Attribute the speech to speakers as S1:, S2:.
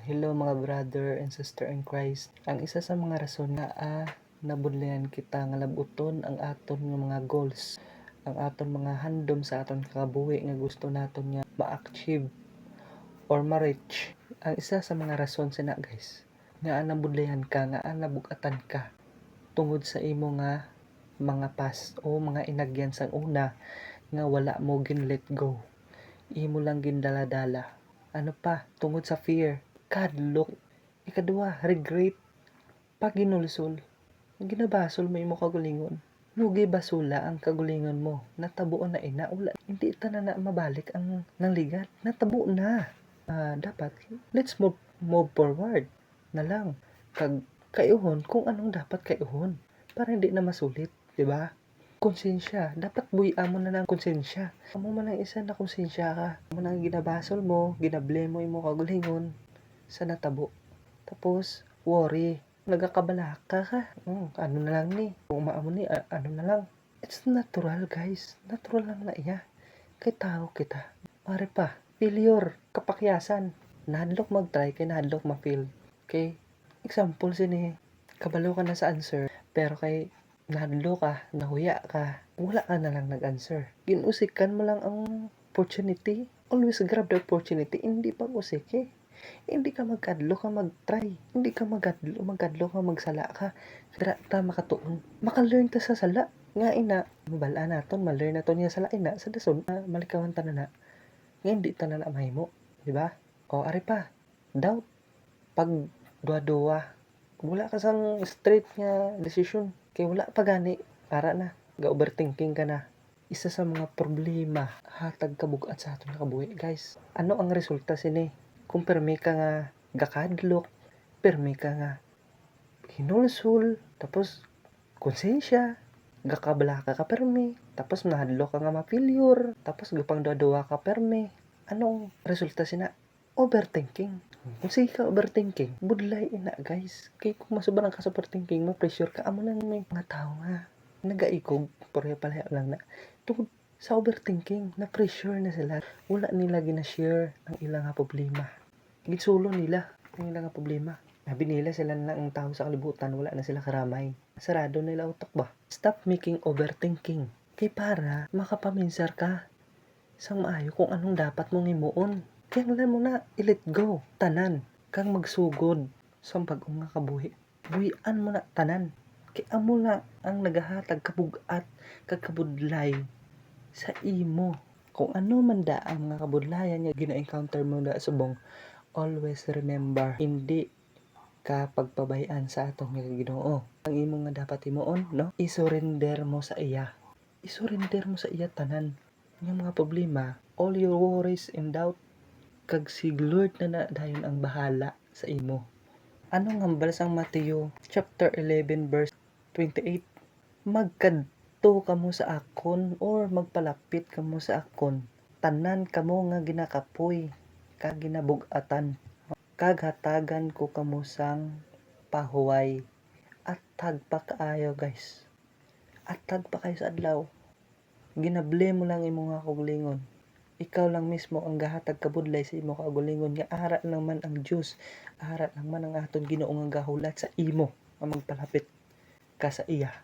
S1: Hello mga brother and sister in Christ. Ang isa sa mga rason nga nabudlayan kita nga labuton ang aton nga mga goals, ang aton mga handom sa aton kakabuhi nga gusto naton nga ma-achieve or ma-reach. Ang isa sa mga rason sina guys, nga nabudlayan ka, nga nabugatan ka tungod sa imo nga mga past o mga inagyan sa una nga wala mo gin let go. Imo lang gindala-dala. Ano pa? Tungod sa fear, kadlok. Ikaduha, regret. Paginulsol. Ginabasol mo imo kagulingon. Nugi basula ang kagulingon mo. Natabuan na ina. Wala. Hindi ta na mabalik ang nangligat. Natabo na. Dapat, let's move forward na lang. Kayuhon kung anong dapat kayuhon. Para hindi na masulit. Diba? Konsensya. Dapat buhian mo na ng konsensya. Amo man ang isa na konsensya ka. Amo nang ginabasol mo, ginablame mo imo kagulingon sa natabo. Tapos, worry. Nagakabalaka ka. Ano na lang ni? Kung maamo ni, ano na lang. It's natural guys. Natural lang na iya. Kay tao kita. Pare pa, failure, kapakyasan. Nahadlok mag-try, kay nahadlok ma-fail. Okay? Example sini, kabalo ka na sa answer, pero kay nahadlo ka, nahuya ka, wala ka na lang nag-answer. Ginusikan mo lang ang opportunity. Always grab the opportunity. Hindi pag usik eh. Hindi ka magkadlo ka mag-try. Hindi ka magkadlo ka magsala ka. Dira ta makatuon. Maka-learn ta sa sala. Nga ina, mabala naton, ma-learn naton nga sala ina. Sa dason, malikawan ta na. Nga hindi ta na mahimo. Diba? O, ari pa. Doubt. Pag duwa-duwa. Wala ka sang straight nga decision. Kaya wala pa gani. Para na. Ga-overthinking ka na. Isa sa mga problema hatag kabugat sa aton kabuhi. Guys, ano ang resulta sini? Kung permi ka nga gakadlok, permi ka nga hinulsul, tapos konsensya, gakabala ka permi, tapos nahadlok ka nga ma-failure, tapos gapang duwa ka permi. Anong resulta sina? Overthinking. Kung sige ka overthinking, budlay ina guys. Kaya kung masubaran ka sa overthinking, ma-pressure ka, amo lang may mga tao nga nagaikog, pareha pala lang na tungod sa overthinking, na-pressure na sila. Wala nila gina-share ang ilang problema. Gitsulo nila ang ilang problema. Sabi nila sila na ang tao sa kalibutan, wala na sila karamay. Sarado nila utak ba? Stop making overthinking. Kaya para makapaminsar ka sa maayo kung anong dapat mong imuon. Kaya wala mo na i-let go. Tanan. Kang magsugod sa pag-unga kabuhi. Buhian mo na tanan. Kaya amo na ang nagahatag kabugat kagkabudlay sa imo. Kung ano man da ang mga kabudlayan nga gina-encounter mo da subong, always remember, hindi ka pagpabayaan sa atong nga Ginoo. Ang imo nga dapat imuon, no? I-surrender mo sa iya. I-surrender mo sa iya tanan. Yung mga problema, all your worries and doubt, kag si Lord na dayon ang bahala sa imo. Anong hambal sang Mateo chapter 11 verse 28? Magkadto kamo sa akon or magpalapit kamo sa akon. Tanan kamo nga ginakapoy kag ginabug-atan. Kag hatagan ko kamo sang pahuway. Atag pa kaayo guys. Atag pa kayo sa adlaw. Ginable mo lang imo nga kaugalingon. Ikaw lang mismo ang gahatag kabudlay sa imo kaugalingon nga ara lang man ang Dios, ara lang man ang aton Ginoo nga gahulat sa imo nga magpalapit ka sa iya.